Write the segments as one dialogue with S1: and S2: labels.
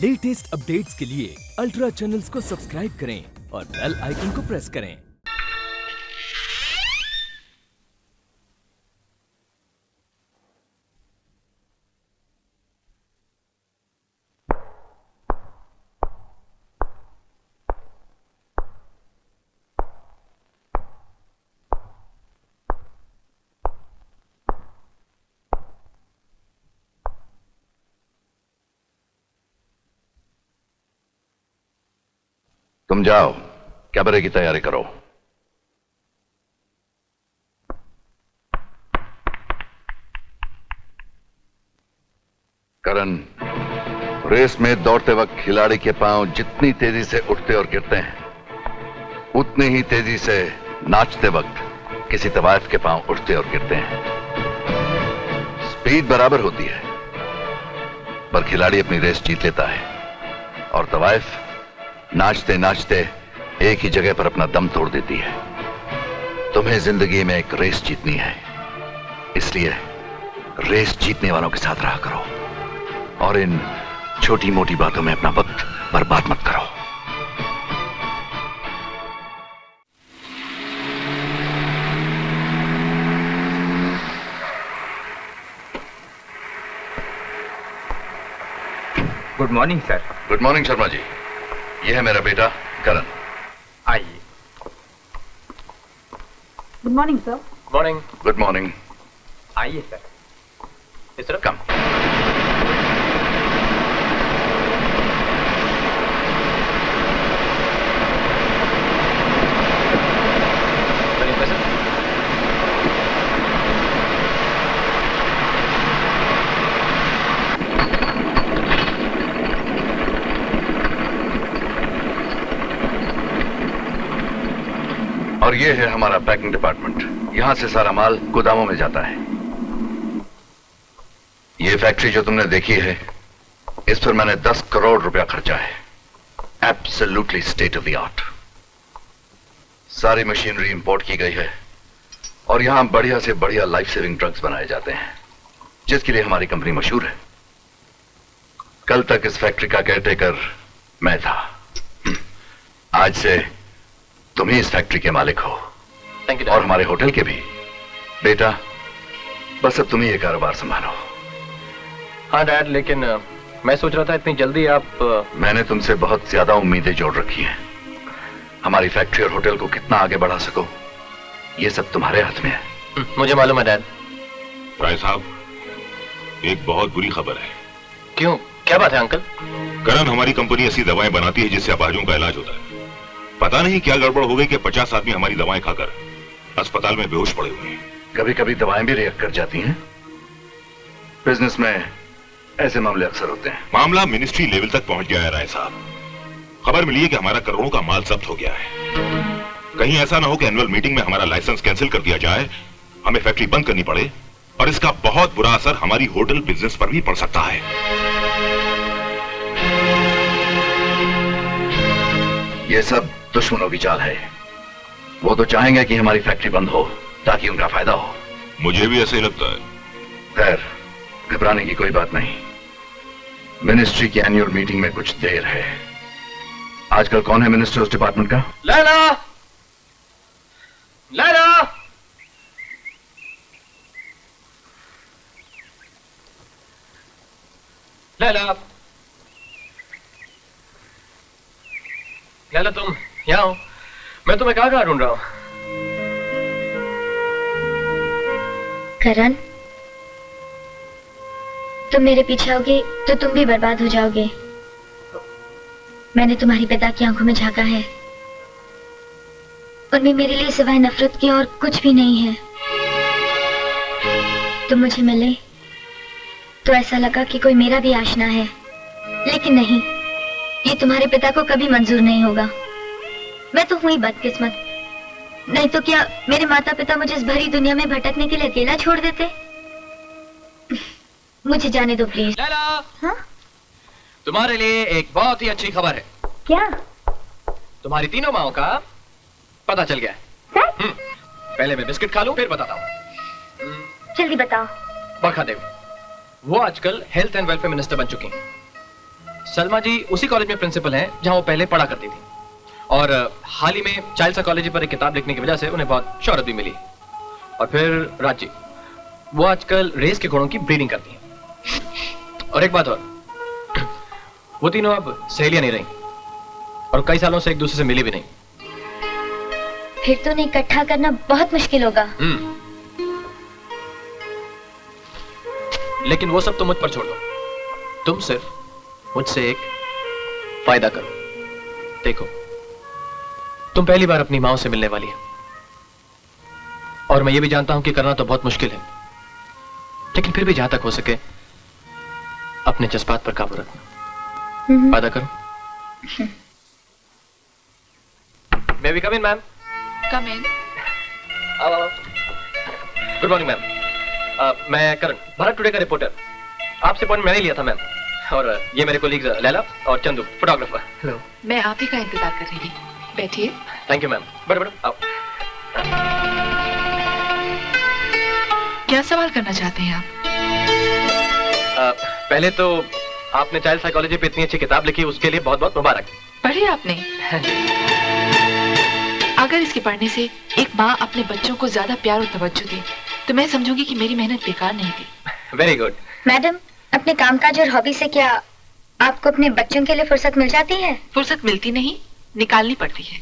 S1: Latest updates के लिए ultra channels को सब्सक्राइब करें और बेल आइकन को प्रेस करें।
S2: तुम जाओ, कैमरे की तैयारी करो। करण, रेस में दौड़ते वक्त खिलाड़ी के पांव जितनी तेजी से उठते और गिरते हैं, उतनी ही तेजी से नाचते वक्त किसी तवायफ के पांव उठते और गिरते हैं। स्पीड बराबर होती है, पर खिलाड़ी अपनी रेस जीत लेता है और तवायफ नाचते नाचते एक ही जगह पर अपना दम तोड़ देती है। तुम्हें जिंदगी में एक रेस जीतनी है, इसलिए रेस जीतने वालों के साथ रहा करो और इन छोटी मोटी बातों में अपना वक्त बर्बाद मत करो।
S3: Good morning sir.
S2: Good morning Sharma ji, यह है मेरा बेटा करण।
S3: आइए।
S4: Good morning sir.
S3: Morning.
S2: Good morning.
S3: आइए सर। इस तरफ
S2: कम। और ये है हमारा पैकिंग डिपार्टमेंट। यहां से सारा माल गोदामों में जाता है। ये फैक्ट्री जो तुमने देखी है, इस पर मैंने 10 करोड़ रुपया खर्चा है। Absolutely state of the art. सारी मशीनरी इंपोर्ट की गई है और यहां बढ़िया से बढ़िया लाइफ सेविंग ड्रग्स बनाए जाते हैं, जिसके लिए हमारी कंपनी मशहूर है। कल तक इस फैक्ट्री का केयरटेकर मैं था, आज से तुम ही इस फैक्ट्री के मालिक हो।
S3: थैंक यू
S2: और हमारे होटल के भी। बेटा, बस अब तुम ही ये कारोबार संभालो।
S3: हाँ डैड, लेकिन मैं सोच रहा था इतनी जल्दी आप
S2: मैंने तुमसे बहुत ज्यादा उम्मीदें जोड़ रखी हैं। हमारी फैक्ट्री और होटल को कितना आगे बढ़ा सको, ये सब तुम्हारे हाथ में है।
S3: मुझे मालूम है डैड।
S5: राय साहब, एक बहुत बुरी खबर है।
S3: क्यों, क्या बात है अंकल?
S5: करण, हमारी कंपनी ऐसी दवाएं बनाती है जिससे अपाहिजों का इलाज होता है। पता नहीं क्या गड़बड़ हो गई कि 50 आदमी हमारी दवाएं खाकर अस्पताल में बेहोश पड़े हुए हैं।
S2: कभी कभी दवाएं भी रिएक्ट कर जाती हैं। बिजनेस में ऐसे मामले अक्सर होते हैं।
S5: मामला मिनिस्ट्री लेवल तक पहुंच गया है राय साहब। खबर मिली है कि हमारा करोड़ों का माल जब्त हो गया है। कहीं ऐसा ना हो कि एनुअल मीटिंग में हमारा लाइसेंस कैंसिल कर दिया जाए, हमें फैक्ट्री बंद करनी पड़े और इसका बहुत बुरा असर हमारी होटल बिजनेस पर भी पड़ सकता है।
S2: ये सब दुश्मनों की चाल है। वो तो चाहेंगे कि हमारी फैक्ट्री बंद हो ताकि उनका फायदा हो।
S5: मुझे भी ऐसे ही लगता है।
S2: खैर, घबराने की कोई बात नहीं। मिनिस्ट्री की एनुअल मीटिंग में कुछ देर है। आजकल कौन है मिनिस्टर उस डिपार्टमेंट का?
S3: लैला! लैला! लैला! लैला, तुम यहाँ हो? मैं तुम्हें कहाँ ढूंढ रहा हूँ।
S6: करण, तुम मेरे पीछे आओगे तो तुम भी बर्बाद हो जाओगे। मैंने तुम्हारी पिता की आंखों में झांका है, उनमें मेरे लिए सिवाय नफरत के और कुछ भी नहीं है। तुम मुझे मिले तो ऐसा लगा कि कोई मेरा भी आशना है, लेकिन नहीं, ये तुम्हारे पिता को कभी मंजूर नहीं होगा। मैं तो हुई बदकिस्मत, नहीं तो क्या मेरे माता पिता मुझे इस भरी दुनिया में भटकने के लिए अकेला छोड़ देते? मुझे जाने दो प्लीज।
S3: लैला!
S6: हाँ?
S3: तुम्हारे लिए एक बहुत ही अच्छी खबर है।
S6: क्या?
S3: तुम्हारी तीनों माओं का पता चल गया है। पहले मैं बिस्किट खा लूं, फिर बताता हूँ।
S6: जल्दी बताओ।
S3: बरखा देव, वो आजकल हेल्थ एंड वेलफेयर मिनिस्टर बन चुकी हैं। सलमा जी उसी कॉलेज में प्रिंसिपल हैं जहां वो पहले पढ़ा करती थी, और हाल ही में चाइल्ड साइकोलॉजी पर एक किताब लिखने की वजह से उन्हें बहुत शोहरत भी मिली। और फिर राज जी, वो आजकल रेस के घोड़ों की ब्रीडिंग करती हैं। और एक बात और, वो तीनों अब सहेलियां नहीं रही और कई सालों से एक दूसरे से मिली भी नहीं।
S6: फिर तो उन्हें इकट्ठा करना बहुत मुश्किल होगा।
S3: लेकिन वो सब तो मुझ पर छोड़ दो, तुम सिर्फ मुझसे एक फायदा करो। देखो, तुम पहली बार अपनी माँ से मिलने वाली है, और मैं ये भी जानता हूं कि करना तो बहुत मुश्किल है, लेकिन फिर भी जहां तक हो सके अपने जज्बात पर काबू रखना। वादा करो। May we come in, ma'am?
S4: Come in.
S3: Good morning ma'am. मैं करण, भारत टुडे का रिपोर्टर। आपसे अपॉइंटमेंट मैंने लिया था मैम, और ये मेरे कोलीग लैला और चंदू, फोटोग्राफर। हेलो।
S4: मैं आप ही का इंतजार कर रही हूँ, बैठिए।
S3: Thank you ma'am. बड़े आओ।
S4: क्या सवाल करना चाहते हैं आप?
S3: पहले तो आपने चाइल्ड साइकोलॉजी पे इतनी अच्छी किताब लिखी, उसके लिए बहुत बहुत मुबारक।
S4: पढ़ी आपने? अगर इसके पढ़ने से एक माँ अपने बच्चों को ज्यादा प्यार और तवज्जो दे तो मैं समझूंगी कि मेरी मेहनत बेकार नहीं थी।
S3: Very good.
S6: मैडम, अपने कामकाज और हॉबी से क्या आपको अपने बच्चों के लिए फुर्सत मिल जाती है?
S4: फुर्सत मिलती नहीं, निकालनी पड़ती है।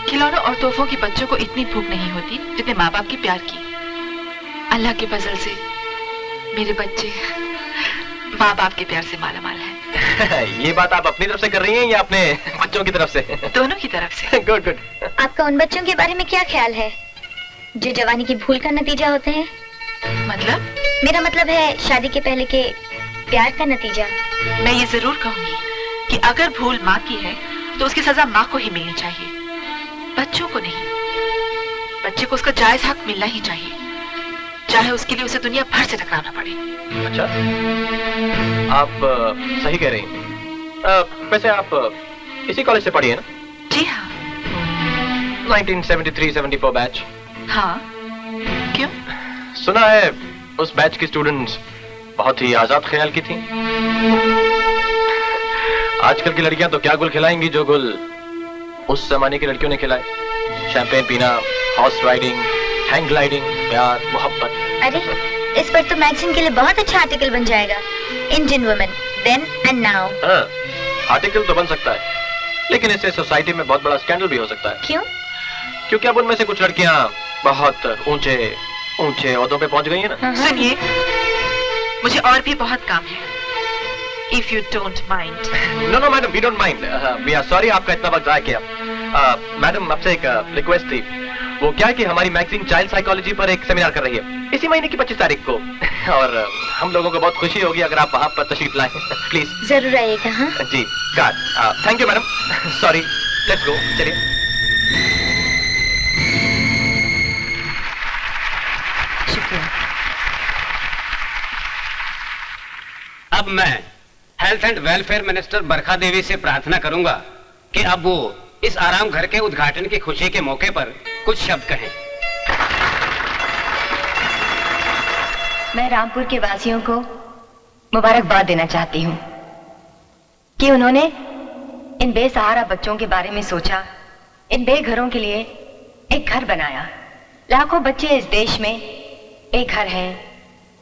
S4: खिलौनों और तोहफों की बच्चों को इतनी भूख नहीं होती जितने माँ बाप की प्यार की। अल्लाह के फजल से मेरे बच्चे माँ बाप के प्यार से माला माल है।
S3: ये बात आप अपनी तरफ से कर रही हैं या अपने बच्चों की तरफ से?
S4: दोनों की तरफ से।
S3: Good good.
S6: आपका उन बच्चों के बारे में क्या ख्याल है जो जवानी की भूल का नतीजा होते हैं?
S4: मतलब?
S6: मेरा मतलब है शादी के पहले के प्यार का नतीजा।
S4: मैं ये जरूर कहूंगी कि अगर भूल माँ की है तो उसकी सजा माँ को ही मिलनी चाहिए, बच्चों को नहीं। बच्चे को उसका जायज हक मिलना ही चाहिए, चाहे उसके लिए उसे दुनिया भर से टकराना पड़े।
S3: अच्छा, आप सही कह रही हैं। वैसे आप इसी कॉलेज से पढ़ी है ना?
S4: जी हाँ।
S3: 1973-74 बैच।
S4: हाँ, क्यों?
S3: सुना है उस बैच की स्टूडेंट्स बहुत ही आजाद ख्याल की थी। आजकल की लड़कियां तो क्या गुल खिलाएंगी जो गुल उस जमाने की लड़कियों ने खिलाए। शैंपेन पीना, हॉर्स राइडिंग, हैंग ग्लाइडिंग, प्यार, मोहब्बत।
S6: अरे, इस पर तो मैगजीन के लिए बहुत अच्छा आर्टिकल बन जाएगा। Indian women then and now.
S3: हाँ, आर्टिकल तो बन सकता है, लेकिन इससे सोसाइटी में बहुत बड़ा स्कैंडल भी हो सकता है।
S6: क्यों?
S3: क्योंकि अब उनमें से कुछ लड़कियां बहुत ऊंचे ओहदों पे पहुंच गई हैं ना।
S4: सुनिए, मुझे और भी बहुत काम है। If you don't mind.
S3: No, madam, we don't mind. We are sorry आपका इतना वक्त जाया किया। मैडम, आपसे एक रिक्वेस्ट थी। वो क्या है कि हमारी मैगजीन चाइल्ड साइकोलॉजी पर एक सेमिनार कर रही है इसी महीने की 25 तारीख को, और हम लोगों को बहुत खुशी होगी अगर आप वहां पर तशरीफ लाएं। प्लीज।
S6: जरूर आइएगा। हाँ
S3: जी, god. Thank you madam. Sorry, let's go. चलिए।
S4: शुक्रिया।
S7: अब मैं health and welfare minister Barkha Devi से प्रार्थना करूंगा कि अब वो इस आराम घर के उद्घाटन की खुशी के मौके पर कुछ शब्द कहें।
S8: मैं रामपुर के वासियों को मुबारकबाद देना चाहती हूँ कि उन्होंने इन बेसहारा बच्चों के बारे में सोचा, इन बेघरों के लिए एक घर बनाया। लाखों बच्चे इस देश में बेघर हैं,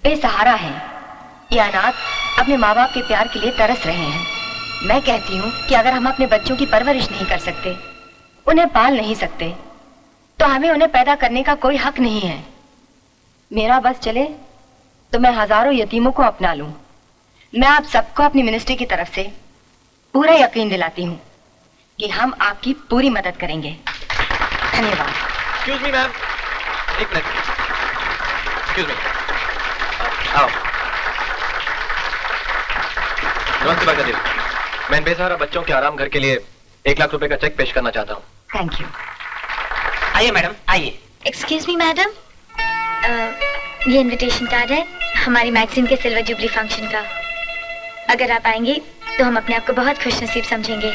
S8: बेसहारा हैं। ये अनाथ अपने माँ बाप के प्यार के लिए तरस रहे हैं। मैं कहती हूँ कि अगर हम अपने बच्चों की परवरिश नहीं कर सकते, उन्हें पाल नहीं सकते, तो हमें उन्हें पैदा करने का कोई हक नहीं है। मेरा बस चले तो मैं हजारों यतीमों को अपना लूं। मैं आप सबको अपनी मिनिस्ट्री की तरफ से पूरा यकीन दिलाती हूँ कि हम आपकी पूरी मदद करेंगे। धन्यवाद।
S3: एक्सक्यूज मी मैम, एक मिनट। Excuse me. आओ। नमस्ते बरखा देवी। मैं इन बेसहारा बच्चों के आराम घर के लिए 1 लाख रुपए का चेक पेश करना चाहता हूँ।
S8: Thank you.
S7: आइए मैडम, आइए।
S6: एक्सक्यूज मी मैडम, ये इनविटेशन कार्ड है हमारी मैगजीन के सिल्वर जुबली फंक्शन का। अगर आप आएंगी तो हम अपने आप को बहुत खुशनसीब समझेंगे।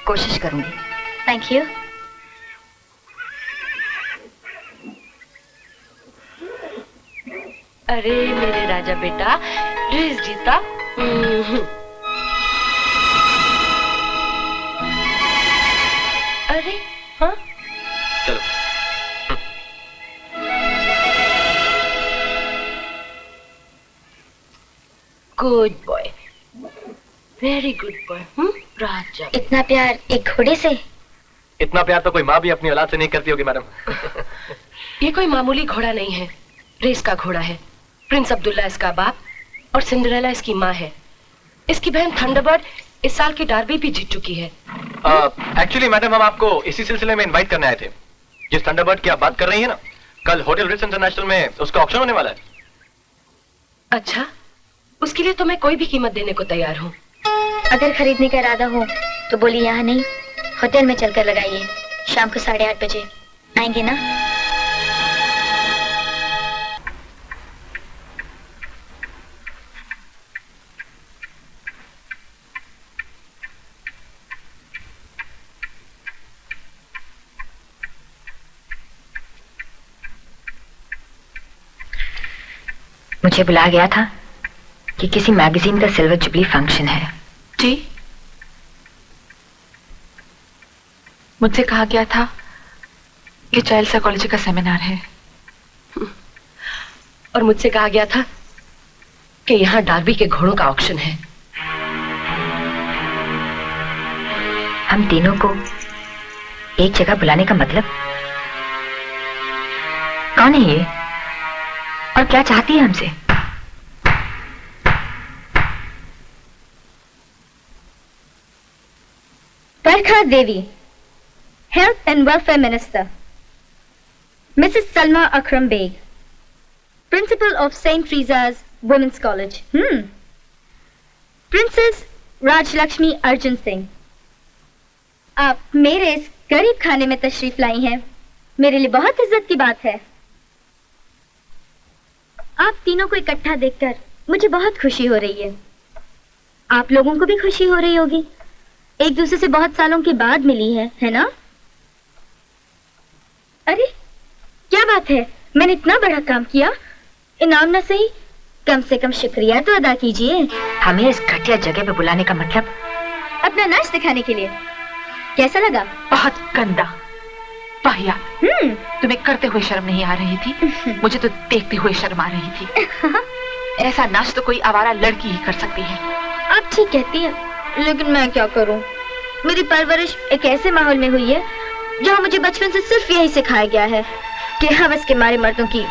S8: कोशिश करूंगी।
S6: Thank you.
S8: अरे मेरे राजा बेटा, रेस जीता।
S9: Good boy, very good boy. राजा,
S6: इतना प्यार एक घोड़े से?
S3: इतना प्यार तो कोई माँ भी अपनी औलाद से नहीं करती होगी मैडम।
S9: ये कोई मामूली घोड़ा नहीं है, रेस का घोड़ा है। प्रिंस अब्दुल्ला इसका बाप और सिंड्रेला इसकी माँ है। इसकी बहन थंडरबर्ड इस साल की डार्बी भी जीत चुकी है।
S3: एक्चुअली मैडम हम आपको इसी सिलसिले में इनवाइट करने आए थे। जिस थंडरबर्ड की आप बात कर रही है ना, कल होटल रिट्स इंटरनेशनल में उसका ऑक्शन होने वाला है।
S9: अच्छा, उसके लिए तो मैं कोई भी कीमत देने को तैयार हूँ।
S6: अगर खरीदने का इरादा हो तो बोलिए, यहाँ नहीं होटल में चलकर लगाइए। शाम को 8:30 बजे आएंगे ना?
S8: मुझे बुलाया गया था कि किसी मैगजीन का सिल्वर जुबली फंक्शन है।
S4: जी, मुझसे कहा गया था कि चाइल्ड साइकोलॉजी का सेमिनार है।
S9: और मुझसे कहा गया था कि यहाँ डार्बी के घोड़ों का ऑक्शन है।
S8: हम तीनों को एक जगह बुलाने का मतलब? कौन है ये और क्या चाहती है हमसे?
S6: Barkha Devi, health and welfare minister. Mrs Salma Akram Beg, principal of saint Teresa's women's college. Princess Rajlakshmi Arjun Singh, आप मेरे इस गरीब खाने में तशरीफ लाई हैं, मेरे लिए बहुत इज्जत की बात है। आप तीनों को इकट्ठा देखकर मुझे बहुत खुशी हो रही है। आप लोगों को भी खुशी हो रही होगी, एक दूसरे से बहुत सालों के बाद मिली है ना? अरे क्या बात है, मैंने इतना बड़ा काम किया, इनाम ना सही कम से कम शुक्रिया तो अदा कीजिए।
S8: हमें इस घटिया जगह पे बुलाने का मतलब?
S6: अपना नाच दिखाने के लिए। कैसा लगा?
S4: बहुत गंदा, वाहिया। तुम्हें करते हुए शर्म नहीं आ रही थी? मुझे तो देखते हुए शर्म आ रही थी। ऐसा नाच तो कोई आवारा लड़की ही कर सकती है।
S6: आप ठीक कहती हैं, लेकिन मैं क्या करूं? मेरी परवरिश एक ऐसे माहौल में हुई है जहां मुझे बचपन से सिर्फ यही सिखाया गया है कि हवस के मारे मर्दों की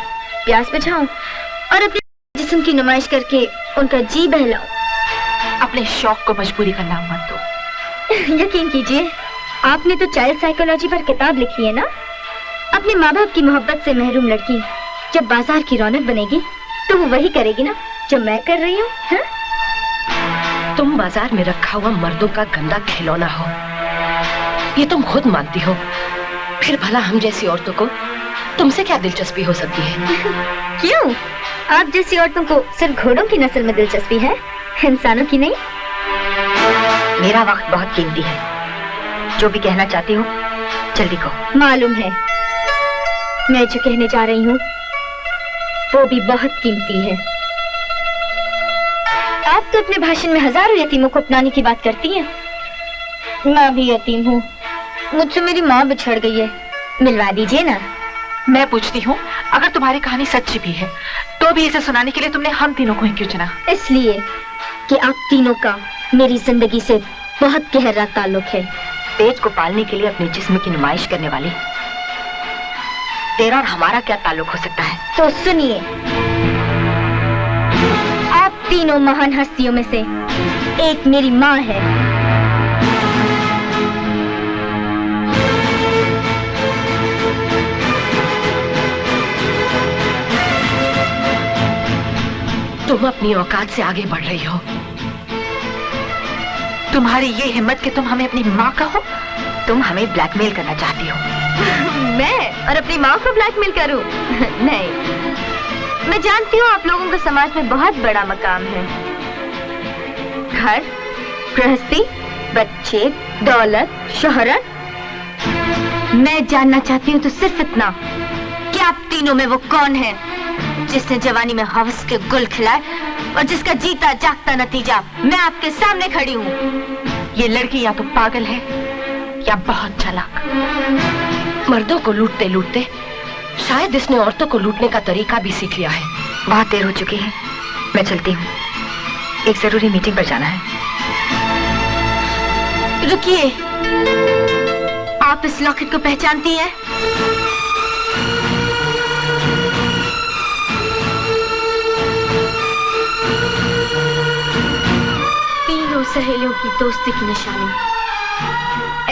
S6: प्यास बुझाऊं और अपने जिस्म की नुमाइश करके उनका जी बहलाऊं।
S4: अपने शौक को मजबूरी का नाम मत दो।
S6: यकीन कीजिए, आपने तो चाइल्ड साइकोलॉजी पर किताब लिखी है ना? अपने माँ बाप की मोहब्बत से महरूम लड़की जब बाजार की रौनक बनेगी तो वो वही करेगी ना जो मैं कर रही हूँ।
S9: तुम बाजार में रखा हुआ मर्दों का गंदा खिलौना हो, ये तुम खुद मानती हो। फिर भला हम जैसी औरतों को तुमसे क्या दिलचस्पी हो सकती है?
S6: क्यों? आप जैसी औरतों को सिर्फ घोड़ों की नस्ल में दिलचस्पी है, इंसानों की नहीं।
S8: मेरा वक्त बहुत कीमती है, जो भी कहना चाहती हूँ जल्दी कहो।
S6: मालूम है, मैं जो कहने जा रही हूँ वो भी बहुत कीमती है। आप तो अपने भाषण में हजारों यतीमों को अपनाने की बात करती हैं। मैं भी यतीम हूँ, मुझसे मेरी माँ बिछड़ गई है, मिलवा दीजिए ना।
S4: मैं पूछती हूँ, अगर तुम्हारी कहानी सच्ची भी है तो भी इसे सुनाने के लिए तुमने हम तीनों को ही क्यों चुना?
S6: इसलिए कि आप तीनों का मेरी जिंदगी से बहुत गहरा ताल्लुक है।
S8: पेट को पालने के लिए अपने जिस्म की नुमाइश करने वाली तेरा और हमारा क्या ताल्लुक हो सकता है?
S6: तो सुनिए, आप तीनों महान हस्तियों में से एक मेरी माँ है।
S9: तुम अपनी औकात से आगे बढ़ रही हो।
S4: तुम्हारी ये हिम्मत कि तुम हमें अपनी माँ कहो?
S8: तुम हमें ब्लैकमेल करना चाहती हो।
S6: मैं और अपनी माँ को ब्लैकमेल करूं? नहीं, मैं जानती हूँ आप लोगों का समाज में बहुत बड़ा मकाम है। घर, गृहस्थी, बच्चे, दौलत, शोहरत। मैं जानना चाहती हूँ तो सिर्फ इतना कि आप तीनों में वो कौन है जिसने जवानी में हवस के गुल खिलाए और जिसका जीता जागता नतीजा मैं आपके सामने खड़ी हूँ।
S4: ये लड़की या तो पागल है या बहुत चालाक।
S9: मर्दों को लूटते लूटते शायद इसने औरतों को लूटने का तरीका भी सीख लिया है।
S8: बहुत देर हो चुकी है, मैं चलती हूँ। एक जरूरी मीटिंग पर जाना है।
S6: रुकिए, आप इस लॉकेट को पहचानती हैं? तीनों सहेलियों की दोस्ती की निशानी,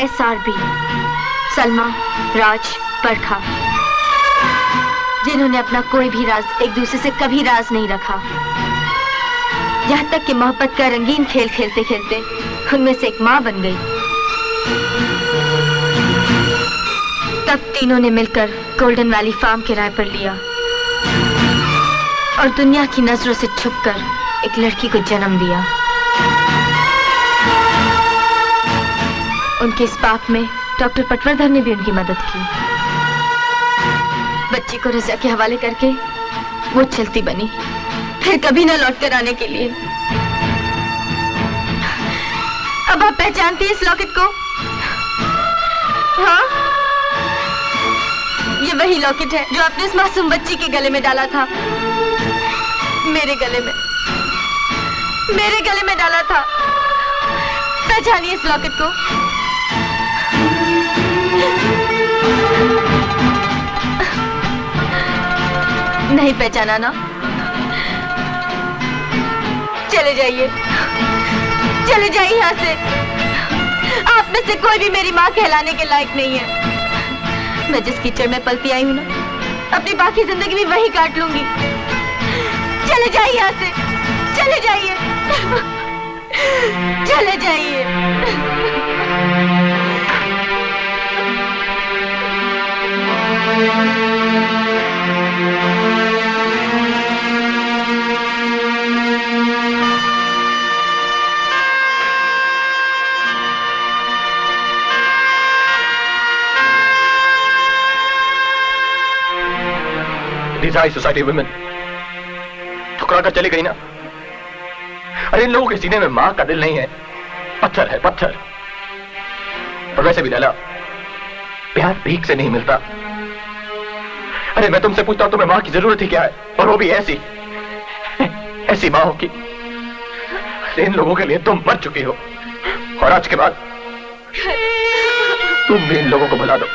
S6: SRB, सलमा, राज, बरखा, जिन्होंने अपना कोई भी राज एक दूसरे से कभी राज नहीं रखा। यहाँ तक कि मोहब्बत का रंगीन खेल खेलते खेलते उनमें से एक माँ बन गई। तब तीनों ने मिलकर गोल्डन वैली फार्म किराए पर लिया और दुनिया की नजरों से छुपकर एक लड़की को जन्म दिया। उनके इस पाप में डॉक्टर पटवर्धन ने भी उनकी मदद की। बच्ची को रजा के हवाले करके वो चलती बनी, फिर कभी न लौट कर आने के लिए। अब आप पहचानती हैं इस लॉकेट को? हाँ, ये वही लॉकेट है जो आपने उस मासूम बच्ची के गले में डाला था। मेरे गले में डाला था। पहचानिए इस लॉकेट को। नहीं पहचाना ना? चले जाइए, चले जाइए यहाँ से। आप में से कोई भी मेरी माँ कहलाने के लायक नहीं है। मैं जिस कीचड़ में पलती आई हूँ ना, अपनी बाकी जिंदगी भी वही काट लूंगी। चले जाइए यहाँ से, चले जाइए, चले जाइए।
S3: हाई सोसाइटी वुमेन ठुकरा कर चली गई ना। अरे इन लोगों के सीने में मां का दिल नहीं है, पत्थर है, पत्थर। और वैसे भी लैला, प्यार भीख से नहीं मिलता। अरे मैं तुमसे पूछता हूं तुम्हें मां की जरूरत ही क्या है, और वो भी ऐसी मां की। इन लोगों के लिए तुम मर चुकी हो, और आज के बाद तुम भी इन लोगों को भुला दो।